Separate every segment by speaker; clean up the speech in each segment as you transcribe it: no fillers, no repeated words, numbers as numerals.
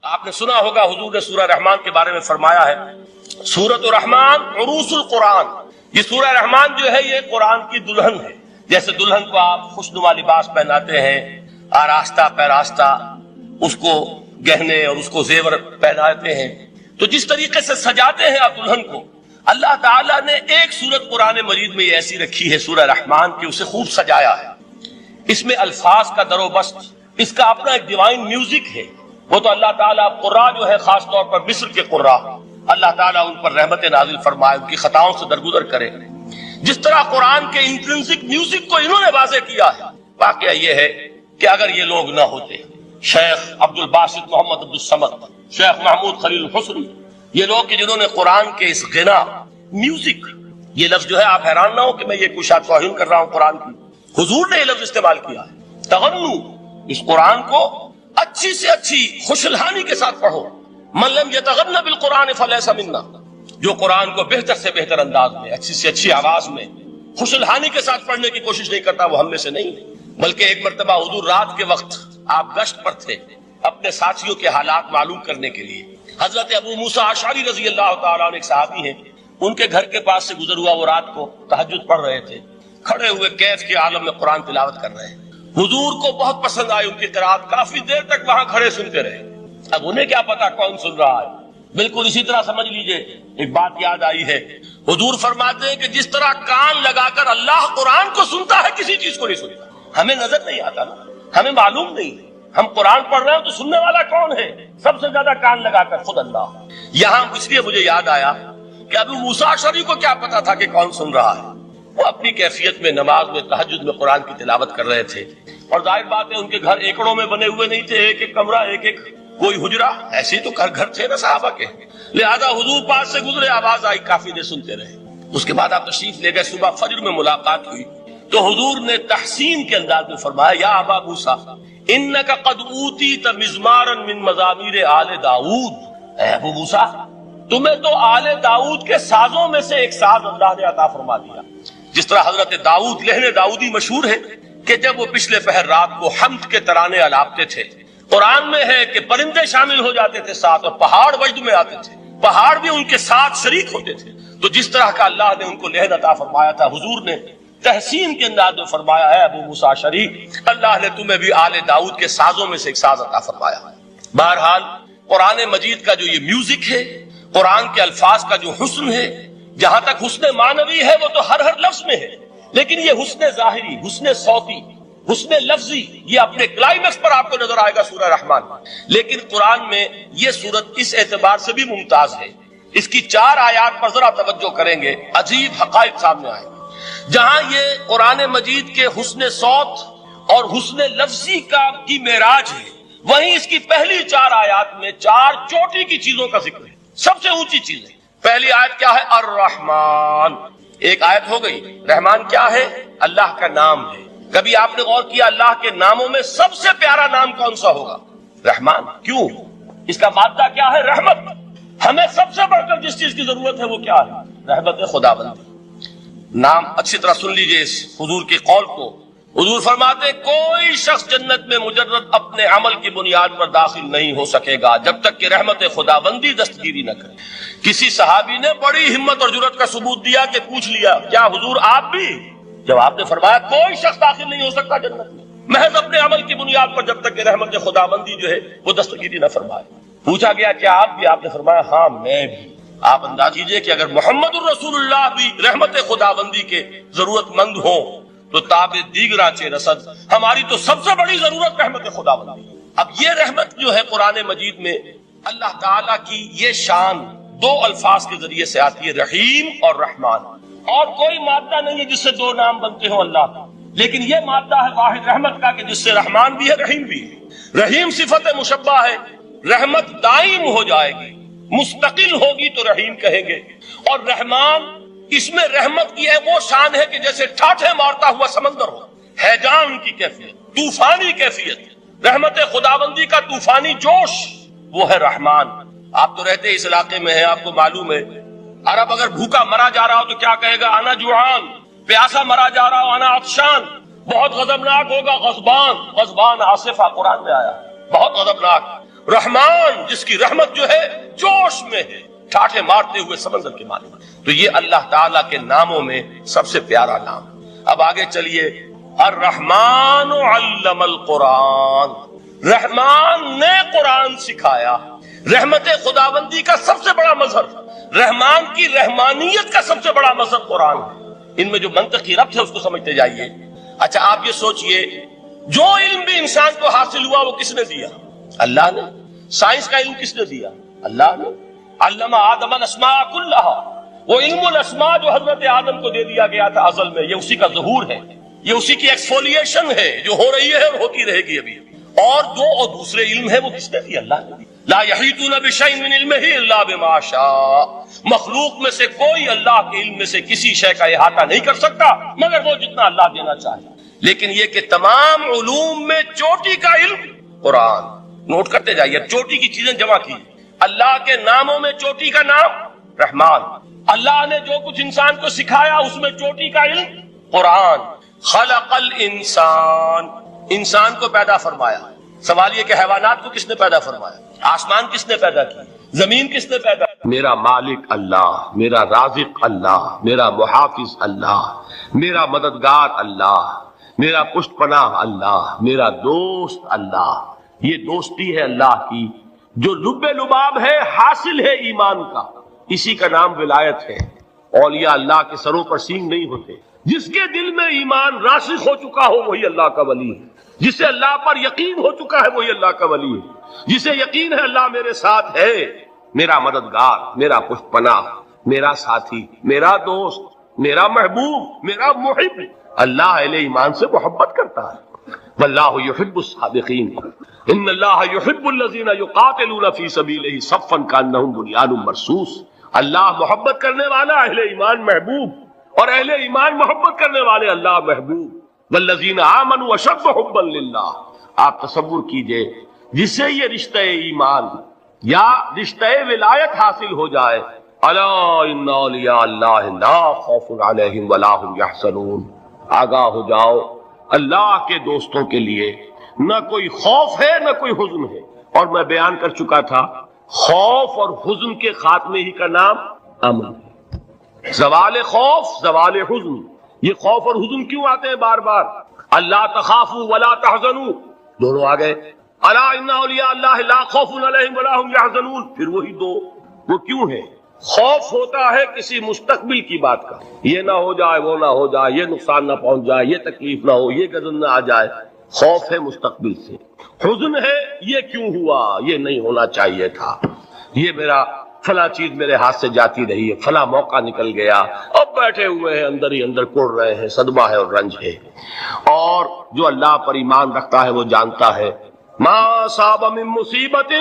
Speaker 1: آپ نے سنا ہوگا حضور نے سورہ رحمان کے بارے میں فرمایا ہے، سورۃ الرحمان عروس القرآن، یہ سورہ رحمان جو ہے یہ قرآن کی دلہن ہے۔ جیسے دلہن کو آپ خوشنما لباس پہناتے ہیں، آراستہ پیراستہ اس کو گہنے اور اس کو زیور پہناتے ہیں، تو جس طریقے سے سجاتے ہیں آپ دلہن کو، اللہ تعالیٰ نے ایک سورت قرآن مجید میں یہ ایسی رکھی ہے سورہ رحمان کی، اسے خوب سجایا ہے۔ اس میں الفاظ کا در و بست، اس کا اپنا ایک ڈیوائن میوزک ہے۔ وہ تو اللہ تعالیٰ قراء جو ہے، خاص طور پر مصر کے قراء، اللہ تعالیٰ ان پر رحمت نازل فرمائے، ان کی خطاؤں سے درگزر کرے۔ جس طرح قرآن کے انٹرنسک میوزک کو انہوں نے واضح کیا ہے، واقعہ یہ ہے کہ اگر یہ لوگ نہ ہوتے، شیخ عبد الباسط محمد عبد الصمد، شیخ محمود خلیل الحسنی، یہ لوگ کہ جنہوں نے قرآن کے اس غنا میوزک، یہ لفظ جو ہے آپ حیران نہ ہو کہ میں یہ کوئی شاید توہین کر رہا ہوں قرآن کی، حضور نے یہ لفظ استعمال کیا ہے، تغنو، اس قرآن کو اچھی سے اچھی خوشلہانی کے ساتھ پڑھو۔ من لم یتغن بالقرآن فلیس منا، جو قرآن کو بہتر سے بہتر انداز میں، اچھی سے اچھی آواز میں، خوشلہانی کے ساتھ پڑھنے کی کوشش نہیں کرتا، وہ ہم میں سے نہیں۔ بلکہ ایک مرتبہ حضور رات کے وقت آپ گشت پر تھے اپنے ساتھیوں کے حالات معلوم کرنے کے لیے۔ حضرت ابو موسیٰ اشعری رضی اللہ تعالیٰ عنہ ایک صحابی ہیں، ان کے گھر کے پاس سے گزر ہوا، وہ رات کو تہجد پڑھ رہے تھے، کھڑے ہوئے کیف کے عالم میں قرآن تلاوت کر رہے ہیں۔ حضور کو بہت پسند آئی ان کی قرات، کافی دیر تک وہاں کھڑے سنتے رہے۔ اب انہیں کیا پتا کون سن رہا ہے، بالکل اسی طرح سمجھ لیجئے ایک بات یاد آئی ہے، حضور فرماتے ہیں کہ جس طرح کان لگا کر اللہ قرآن کو سنتا ہے، کسی چیز کو نہیں سنتا۔ ہمیں نظر نہیں آتا نا، ہمیں معلوم نہیں، ہم قرآن پڑھ رہے ہیں تو سننے والا کون ہے؟ سب سے زیادہ کان لگا کر خود اللہ۔ یہاں اس لیے مجھے یاد آیا کہ ابو موسیٰ اشعری کو کیا پتا تھا کہ کون سن رہا ہے؟ وہ اپنی کیفیت میں نماز میں تہجد میں قرآن کی تلاوت کر رہے تھے، اور ظاہر بات ہے ان کے گھر ایکڑوں میں بنے ہوئے نہیں تھے، ایک ایک کمرہ، ایک ایک کوئی حجرہ، ایسے تو گھر تھے نا صحابہ کے، لہذا حضور پاس سے گزرے، آواز آئی، کافی دیر سنتے رہے۔ اس کے بعد آپ تشریف لے گئے، صبح فجر میں ملاقات ہوئی تو حضور نے تحسین کے انداز میں فرمایا، یا ابا موسیٰ انک قد اوتیت مزمارا من مزامیر آل داؤد، اے ابو موسیٰ تمہیں تو آل داؤد کے سازوں میں سے ایک ساز اللہ نے عطا فرما دیا۔ جس طرح حضرت داؤد، لہن داؤدی مشہور ہے کہ جب وہ پچھلے پہر رات کو حمد کے ترانے الاپتے تھے، قرآن میں ہے کہ پرندے شامل ہو جاتے تھے ساتھ، اور پہاڑ وجد میں آتے تھے، پہاڑ بھی ان کے ساتھ شریک ہوتے تھے۔ تو جس طرح کا اللہ نے ان کو لہن عطا فرمایا تھا، حضور نے تحسین کے انداز میں فرمایا ہے، ابو موسیٰ اشعری اللہ نے تمہیں بھی آل داؤد کے سازوں میں سے ایک ساز عطا فرمایا ہے۔ بہرحال قرآن مجید کا جو یہ میوزک ہے، قرآن کے الفاظ کا جو حسن ہے، جہاں تک حسن معنوی ہے وہ تو ہر لفظ میں ہے، لیکن یہ حسن ظاہری، حسن صوتی، حسن لفظی، یہ اپنے کلائمیکس پر آپ کو نظر آئے گا سورہ رحمان۔ لیکن قرآن میں یہ سورت اس اعتبار سے بھی ممتاز ہے، اس کی 4 آیات پر ذرا توجہ کریں گے، عجیب حقائق سامنے آئے۔ جہاں یہ قرآن مجید کے حسن صوت اور حسن لفظی کی معراج ہے، وہیں اس کی پہلی 4 آیات میں 4 چوٹی کی چیزوں کا ذکر ہے، سب سے اونچی چیز ہے۔ پہلی آیت کیا ہے؟ الرحمن، ایک آیت ہو گئی۔ رحمان کیا ہے؟ اللہ کا نام ہے۔ کبھی آپ نے غور کیا اللہ کے ناموں میں سب سے پیارا نام کون سا ہوگا؟ رحمان۔ کیوں؟ اس کا مادہ کیا ہے؟ رحمت۔ ہمیں سب سے بڑھ کر جس چیز کی ضرورت ہے وہ کیا ہے؟ رحمت خداوندی۔ نام اچھی طرح سن لیجئے اس حضور کے قول کو۔ حضور فرماتے کوئی شخص جنت میں مجرد اپنے عمل کی بنیاد پر داخل نہیں ہو سکے گا جب تک کہ رحمت خداوندی دستگیری نہ کرے۔ کسی صحابی نے بڑی ہمت اور جرأت کا ثبوت دیا کہ پوچھ لیا، کیا حضور آپ بھی؟ جب آپ نے فرمایا کوئی شخص داخل نہیں ہو سکتا جنت میں محض اپنے عمل کی بنیاد پر جب تک کہ رحمت خداوندی جو ہے وہ دستگیری نہ فرمائے۔ پوچھا گیا کیا آپ بھی؟ آپ نے فرمایا ہاں میں بھی۔ آپ انداز کیجئے کہ اگر محمد الرسول اللہ بھی رحمت خداوندی کے ضرورت مند ہوں تو تاب دیگراں چے رسد، ہماری تو سب سے بڑی ضرورت رحمت خداوندی۔ اب یہ رحمت جو ہے قرآن مجید میں اللہ تعالیٰ کی یہ شان 2 الفاظ کے ذریعے سے آتی ہے، رحیم اور رحمان، اور کوئی مادہ نہیں ہے جس سے 2 نام بنتے ہوں اللہ کا، لیکن یہ مادہ ہے واحد رحمت کا کہ جس سے رحمان بھی ہے رحیم بھی ہے۔ رحیم صفت مشبہ ہے، رحمت دائم ہو جائے گی، مستقل ہوگی تو رحیم کہیں گے، اور رحمان اس میں رحمت کی ہے وہ شان ہے کہ جیسے ٹھاٹھے مارتا ہوا سمندر ہو، ہیجان کی کیفیت، طوفانی کیفیت، رحمت خداوندی کا طوفانی جوش، وہ ہے رحمان۔ آپ تو رہتے اس علاقے میں ہیں، آپ کو معلوم ہے عرب اگر بھوکا مرا جا رہا ہو تو کیا کہے گا؟ انا جوعان۔ پیاسا مرا جا رہا ہو انا عطشان۔ بہت غضبناک ہوگا غضبان، غضبان آصفہ قرآن میں آیا، بہت غضبناک۔ رحمان جس کی رحمت جو ہے جوش میں ہے، ٹھاٹھے مارتے ہوئے سمندر کے مالک۔ تو یہ اللہ تعالیٰ کے ناموں میں سب سے پیارا نام۔ اب آگے چلیے، الرحمن علم القرآن، رحمان نے قرآن سکھایا۔ رحمت خداوندی کا سب سے بڑا مظہر، رحمان کی رحمانیت کا سب سے بڑا مظہر قرآن ہے۔ ان میں جو منطقی ربط ہے اس کو سمجھتے جائیے۔ اچھا آپ یہ سوچئے، جو علم بھی انسان کو حاصل ہوا وہ کس نے دیا؟ اللہ نے۔ سائنس کا علم کس نے دیا؟ اللہ نے۔ علم آدم الاسماء کلھا، وہ علم الاسماء جو حضرت آدم کو دے دیا گیا تھا ازل میں، یہ اسی کا ظہور ہے، یہ اسی کی ایکسفولیشن ہے جو ہو رہی ہے اور ہوتی رہے گی ابھی۔ اور جو اور دوسرے علم ہے وہ کس نے دیا؟ اللہ نے۔ لا یحیطون بشیء من علمہ الا بما شاء، مخلوق میں سے کوئی اللہ کے علم میں سے کسی شے کا احاطہ نہیں کر سکتا مگر وہ جتنا اللہ دینا چاہے۔ لیکن یہ کہ تمام علوم میں چوٹی کا علم قرآن، نوٹ کرتے جائیے، چوٹی کی چیزیں جمع کی۔ اللہ کے ناموں میں چوٹی کا نام رحمان، اللہ نے جو کچھ انسان کو سکھایا اس میں چوٹی کا علم قرآن۔ خلق الانسان، انسان کو پیدا فرمایا۔ سوال یہ کہ حیوانات کو کس نے پیدا فرمایا؟ آسمان کس نے پیدا کیا؟ زمین کس نے پیدا کی؟ میرا مالک اللہ، میرا رازق اللہ، میرا محافظ اللہ، میرا مددگار اللہ، میرا پشت پناہ اللہ، میرا دوست اللہ۔ یہ دوستی ہے اللہ کی جو لب لباب ہے، حاصل ہے ایمان کا، اسی کا نام ولایت ہے۔ اولیاء اللہ کے سروں پر سینگ نہیں ہوتے، جس کے دل میں ایمان راسخ ہو چکا ہو وہی اللہ کا ولی ہے، جسے اللہ پر یقین ہو چکا ہے وہی اللہ کا ولی ہے، جسے یقین ہے اللہ میرے ساتھ ہے، میرا مددگار، میرا پشت پناہ، میرا ساتھی، میرا دوست، میرا محبوب، میرا محب۔ اللہ اہل ایمان سے محبت کرتا ہے۔ واللہ یحب الصادقین، ان اللہ یحب الذین یقاتلون فی سبیلہ صفا کانہم بنیان مرصوص۔ اللہ محبت کرنے والا، اہل ایمان محبوب، اور اہل ایمان محبت کرنے والے اللہ محبوب۔ والذین آمنوا اشد حبا للہ۔ آپ تصور کیجئے جسے یہ رشتہ ایمان یا رشتہ ولایت حاصل ہو جائے، الا ان اولیاء اللہ لا خوف علیہم ولا هم یحزنون، آگاہ ہو جاؤ اللہ کے دوستوں کے لیے نہ کوئی خوف ہے نہ کوئی حزن ہے۔ اور میں بیان کر چکا تھا، خوف اور حزن کے خاتمے ہی کا نام امن ہے۔ زوال خوف، زوال حزن۔ یہ خوف اور حزن کیوں آتے ہیں بار بار؟ اللہ تخافوا ولا تحزنوا، دونوں آ گئے۔ الا ان اولیاء اللہ لا خوف علیہم ولا هم یحزنون، پھر وہی دو۔ وہ کیوں ہے؟ خوف ہوتا ہے کسی مستقبل کی بات کا، یہ نہ ہو جائے، وہ نہ ہو جائے، یہ نقصان نہ پہنچ جائے، یہ تکلیف نہ ہو، یہ غضب نہ آ جائے، خوف ہے مستقبل سے۔ حزن ہے یہ کیوں ہوا، یہ نہیں ہونا چاہیے تھا، یہ میرا فلاں چیز میرے ہاتھ سے جاتی رہی ہے، فلاں موقع نکل گیا، اب بیٹھے ہوئے ہیں اندر ہی اندر کوڑ رہے ہیں، صدمہ ہے اور رنج ہے۔ اور جو اللہ پر ایمان رکھتا ہے وہ جانتا ہے ما اصاب من مصیبت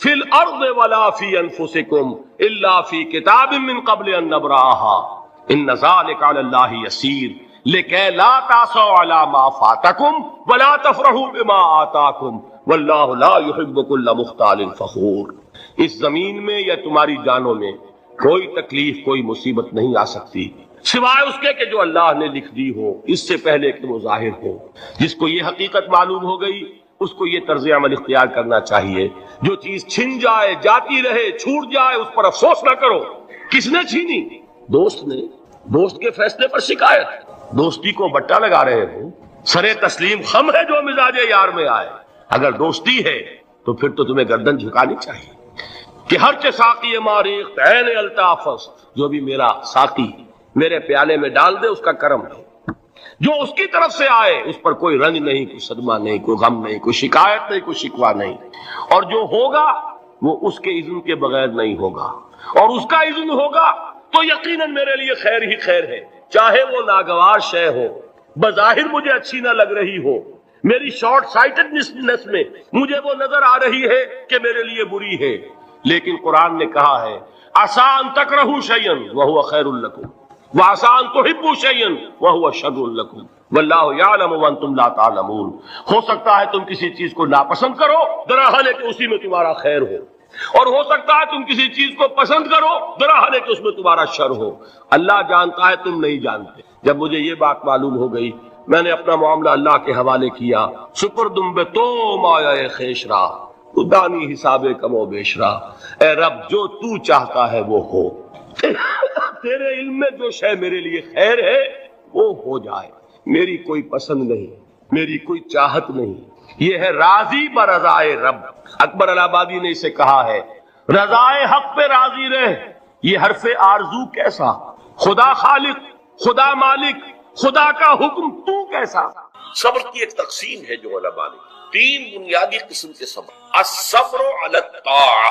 Speaker 1: فی الارض ولا فی انفسکم الا فی کتاب من قبل ان نبرأها ان ذلک علی اللہ یسیر لکی لا تعصوا علی ما فاتکم ولا تفرحوا بما آتاکم واللہ لا یحب کل مختال فخور۔ اس زمین میں یا تمہاری جانوں میں کوئی تکلیف، کوئی مصیبت نہیں آ سکتی سوائے اس کے کہ جو اللہ نے لکھ دی ہو، اس سے پہلے کہ وہ ظاہر ہو۔ جس کو یہ حقیقت معلوم ہو گئی اس کو یہ طرز عمل اختیار کرنا چاہیے، جو چیز چھن جائے، جاتی رہے، چھوٹ جائے، اس پر افسوس نہ کرو۔ کس نے چھینی؟ دوست نے۔ دوست کے فیصلے پر شکایت، دوستی کو بٹا لگا رہے ہو، سرے تسلیم خم ہے جو مزاج یار میں آئے۔ اگر دوستی ہے تو پھر تو تمہیں گردن جھکانی چاہیے کہ ہر چہ ساقی ماریخ عین الطاف، جو بھی میرا ساقی میرے پیالے میں ڈال دے اس کا کرم ہے، جو اس کی طرف سے آئے اس پر کوئی رنج نہیں، کوئی صدمہ نہیں، کوئی غم نہیں، کوئی شکایت نہیں، کوئی شکوہ نہیں، اور جو ہوگا وہ اس کے اذن کے بغیر نہیں ہوگا، اور اس کا اذن ہوگا تو یقیناً میرے لیے خیر ہی خیر ہے، چاہے وہ ناگوار شے ہو، بظاہر مجھے اچھی نہ لگ رہی ہو، میری شارٹ سائٹڈنس میں مجھے وہ نظر آ رہی ہے کہ میرے لیے بری ہے، لیکن قرآن نے کہا ہے عسیٰ ان تکرہوا شیئا وہو خیر لکم وعسیٰ ان تحبوا شیئا وہو شر لکم واللہ یعلم وانتم لا تعلمون۔ ہو سکتا ہے تم کسی چیز کو ناپسند کرو، دراحال ہے کہ اسی میں تمہارا خیر ہو، اور ہو سکتا ہے تم کسی چیز کو پسند کرو، دراحال ہے کہ اس میں تمہارا شر ہو۔ اللہ جانتا ہے، تم نہیں جانتے۔ جب مجھے یہ بات معلوم ہو گئی میں نے اپنا معاملہ اللہ کے حوالے کیا۔ سپردم بے تو مایا خیش را تو دانی حساب کم و بیش رہا، اے رب جو تو چاہتا ہے وہ ہو، تیرے علم میں جو شے میرے لیے خیر ہے وہ ہو جائے، میری کوئی پسند نہیں، میری کوئی چاہت نہیں، یہ ہے راضی برضائے رب۔ اکبر الہ آبادی نے اسے کہا ہے رضائے حق پہ راضی رہ، یہ حرف آرزو کیسا، خدا خالق، خدا مالک، خدا کا حکم تو کیسا۔ صبر کی ایک تقسیم ہے جو علماء نے، تین بنیادی قسم کے صبر، الصبر علی الطاعہ،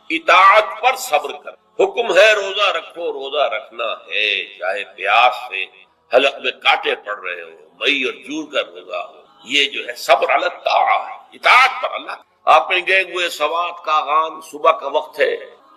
Speaker 1: اطاعت پر صبر کر، حکم ہے روزہ رکھو، روزہ رکھنا ہے چاہے پیاس سے حلق میں کانٹے پڑ رہے ہو، مئی اور جون کا روزہ ہو، یہ جو ہے صبر علی الطاعہ ہے، اطاعت پر۔ اللہ آپ میں گئے ہوئے سوات کا غان، صبح کا وقت ہے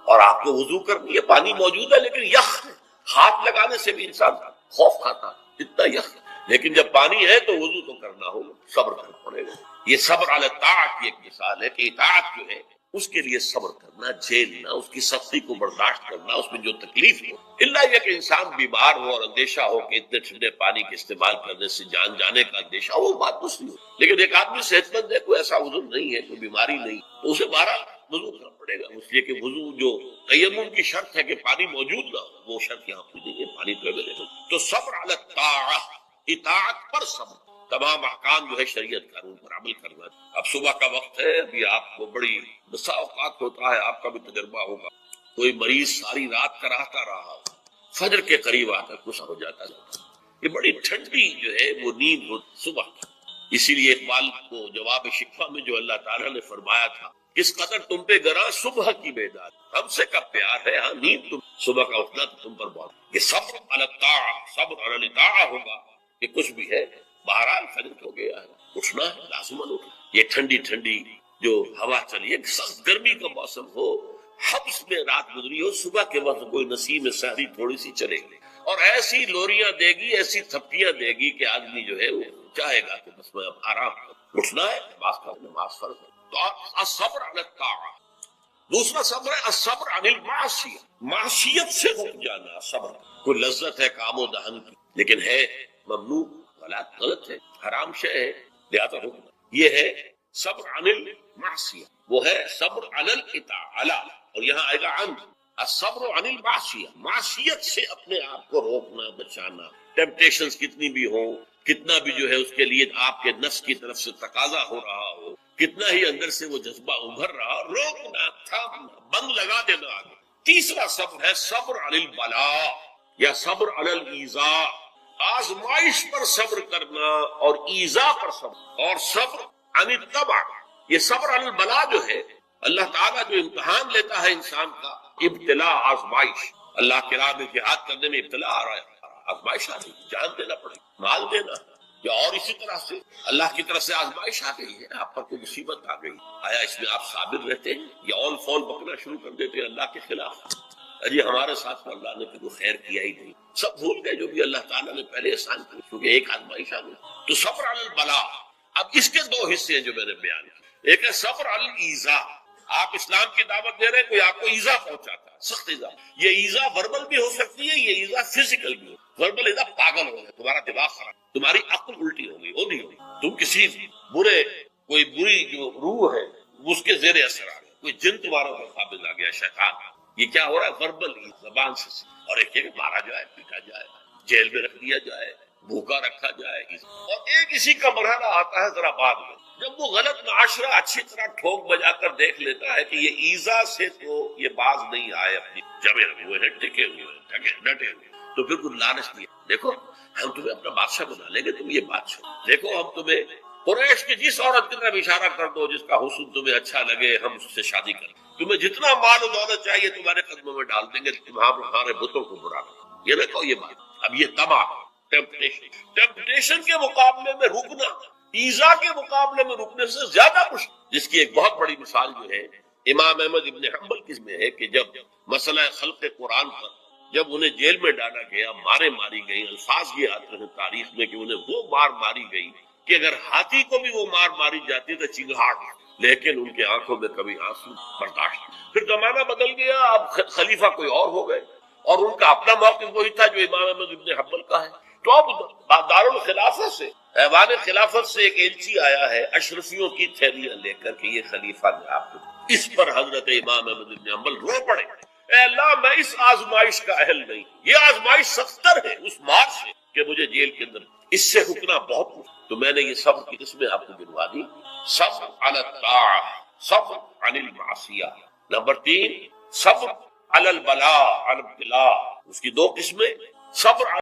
Speaker 1: اور آپ کو وضو کرنی ہے، پانی موجود ہے لیکن یخ ہے، ہاتھ لگانے سے بھی انسان خوف کھاتا ہے، اتنا یخ ہے، لیکن جب پانی ہے تو وضو تو کرنا ہوگا، صبر کرنا پڑے گا۔ یہ صبر علی الطاعت کی ایک مثال ہے کہ اطاعت جو ہے اس کے لیے صبر کرنا، جھیلنا، اس کی سختی کو برداشت کرنا، اس میں جو تکلیف ہو، اللہ یہ کہ انسان بیمار ہو اور اندیشہ ہو کہ اتنے ٹھنڈے پانی کے استعمال کرنے سے جان جانے کا اندیشہ ہو، وہ بات دوسری ہو، لیکن ایک آدمی صحت مند ہے، کوئی ایسا عذر نہیں ہے، کوئی بیماری نہیں، تو اسے بہرحال وضو کرنا پڑے گا، اس لیے کہ وضو جو تیمم کی شرط ہے کہ پانی موجود نہ ہو، وہ شرط یہاں پہ نہیں ہے، پانی تو اویلیبل۔ تو صبر علی الطاعہ، اطاعت پر صبر، تمام احکام جو ہے شریعت قانون پر عمل کرنا۔ اب صبح کا وقت ہے، ابھی آپ کو بڑی بسا اوقات ہوتا ہے، آپ کا بھی تجربہ ہوگا، کوئی مریض ساری رات کراہتا رہا، فجر کے قریب آ کر غصہ ہو جاتا ہے، یہ بڑی ٹھنڈی جو ہے وہ نیند ہو صبح کی۔ اسی لیے اقبال کو جواب شکوہ میں جو اللہ تعالیٰ نے فرمایا تھا، کس قدر تم پہ گراں صبح کی بیدار، ہم سے کب پیار ہے، ہاں نیند تم صبح کا اٹھنا تو تم پر بہت۔ یہ صبر علی الطاعہ، صبر علی الطاعہ ہوگا کہ کچھ بھی ہے، بہرحال فجر ہو گیا ہے، اٹھنا ہے، لازماً اٹھنا۔ یہ ٹھنڈی ٹھنڈی جو ہوا چلی، ایک سخت گرمی کا موسم ہو، حبس میں رات گزری ہو، صبح کے وقت کوئی نسیم سحری تھوڑی سی چلے گی اور ایسی لوریاں دے گی، ایسی تھپیاں دے گی کہ آدمی جو ہے وہ چاہے گا کہ بس میں اب آرام کروں، اٹھنا ہے، نماز فرض ہے۔ تو الصبر علی الطاعہ۔ دوسرا صبر ہے الصبر عن المعصیہ، معصیت سے رک جانا صبر۔ کوئی لذت ہے کام و دہن کی لیکن ہے ممنوع، غلط ہے، حرام شے ہے، لہذا حکم، یہ ہے صبر عن المعصیہ، وہ ہے صبر علی الاطاعہ، اور یہاں آئے گا عن الصبر عن المعصیہ، معصیت سے اپنے آپ کو روکنا، بچانا، ٹیمپٹیشنز کتنی بھی ہوں، کتنا بھی جو ہے اس کے لیے آپ کے نفس کی طرف سے تقاضا ہو رہا ہو، کتنا ہی اندر سے وہ جذبہ ابھر رہا، روکنا، تھامنا، بند لگا دینا آگے۔ تیسرا صبر ہے صبر علی البلاء یا صبر علی الایذاء، آزمائش پر صبر کرنا اور ایذا پر صبر، اور صبر عن الطبع، یہ صبر علی البلاء جو ہے، اللہ تعالیٰ جو امتحان لیتا ہے انسان کا، ابتلاء، آزمائش، اللہ کے راہ میں جہاد کرنے میں ابتلاء آ رہا ہے، آزمائش آ رہی، جان دینا پڑے، مال دینا، یا اور اسی طرح سے اللہ کی طرف سے آزمائش آ گئی ہے، آپ پر کوئی مصیبت آ گئی، آیا اس میں آپ صابر رہتے ہیں یا اول فول بکنا شروع کر دیتے ہیں اللہ کے خلاف؟ اجی ہمارے ساتھ تو اللہ نے کوئی خیر کیا ہی نہیں، سب بھول گئے جو بھی اللہ تعالیٰ نے پہلے احسان کیا، کیونکہ ایک آزمائش آ گئی۔ تو صبر علی البلاء، اب اس کے دو حصے ہیں جو میں نے بیان کیے، ایک ہے صبر علی الایذاء، آپ اسلام کی دعوت دے رہے ہیں، کوئی آپ کو ایذا پہنچاتا ہے، سخت ایذا، یہ ایذا وربل بھی ہو سکتی ہے، یہ ایذا فزیکل بھی ہو، وربل ایذا پاگل ہو گئے، تمہارا دماغ خراب، تمہاری عقل الٹی ہو گئی، اونی ہو گئی، تم کسی برے، کوئی بری جو روح ہے اس کے زیر اثر آ گئے، کوئی جن تمہارا پر قابض آ گیا، شیطان، یہ کیا ہو رہا ہے؟ وربل زبان سے، اور ایک یہ کہ مارا جائے، پیٹا جائے، جیل میں رکھ دیا جائے، بھوکا رکھا جائے، اور ایک اسی کا مرحلہ آتا ہے ذرا بعد میں، جب وہ غلط معاشرہ اچھی طرح ٹھوک بجا کر دیکھ لیتا ہے کہ یہ ایذا سے تو یہ باز نہیں آئے، اپنی جمے ہوئے ہیں، ٹکے ہوئے ہیں، ڈٹے ہوئے، تو پھر کوئی لالچ نہیں، دیکھو ہم تمہیں اپنا بادشاہ بنا لیں گے، تم یہ بات چھوڑو، دیکھو ہم تمہیں قریش کی جس عورت کی طرف اشارہ کر دو جس کا حسن تمہیں اچھا لگے، ہم اس سے شادی کریں، تمہیں جتنا مال و دولت چاہیے تمہارے قدموں میں ڈال دیں گے، تمہارے بتوں کو برا کرو، یہ دیکھو یہ بات۔ اب یہ تباہ ٹیمپٹیشن کے مقابلے میں رکنا، ایذا کے مقابلے میں رکنے سے زیادہ مشکل، جس کی ایک بہت بڑی مثال جو ہے امام احمد ابن حنبل کی میں ہے کہ جب مسئلہ خلق قرآن پر جب انہیں جیل میں ڈالا گیا، مارے ماری گئی، الفاظ یہ آتے ہیں تاریخ میں کہ انہیں وہ مار ماری گئی کہ اگر ہاتھی کو بھی وہ مار ماری جاتی تو چنگھاڑ، لیکن ان کے آنکھوں میں کبھی آنسو برداشت۔ پھر زمانہ بدل گیا، اب خلیفہ کوئی اور ہو گئے اور ان کا اپنا موقف وہی تھا جو امام احمد ابن حنبل کا ہے، تو اب دارالخلافہ سے
Speaker 2: ایوان خلافت سے ایک ایلچی آیا ہے اشرفیوں کی تھیلیاں لے کر کہ یہ خلیفہ نے آپ کو. اس پر حضرت امام احمد بن حنبل رو پڑے، اے اللہ میں اس آزمائش کا اہل نہیں. یہ آزمائش 70 ہے اس مار سے کہ مجھے جیل کے اندر اس سے رکنا بہت مشکل. تو میں نے یہ صبر کی قسمیں آپ کو گنوا دی. صبر علی الطاعہ، صبر عن المعصیہ. نمبر 3 صبر علی البلاء، علی الابتلاء. اس کی 2 قسمیں، صبر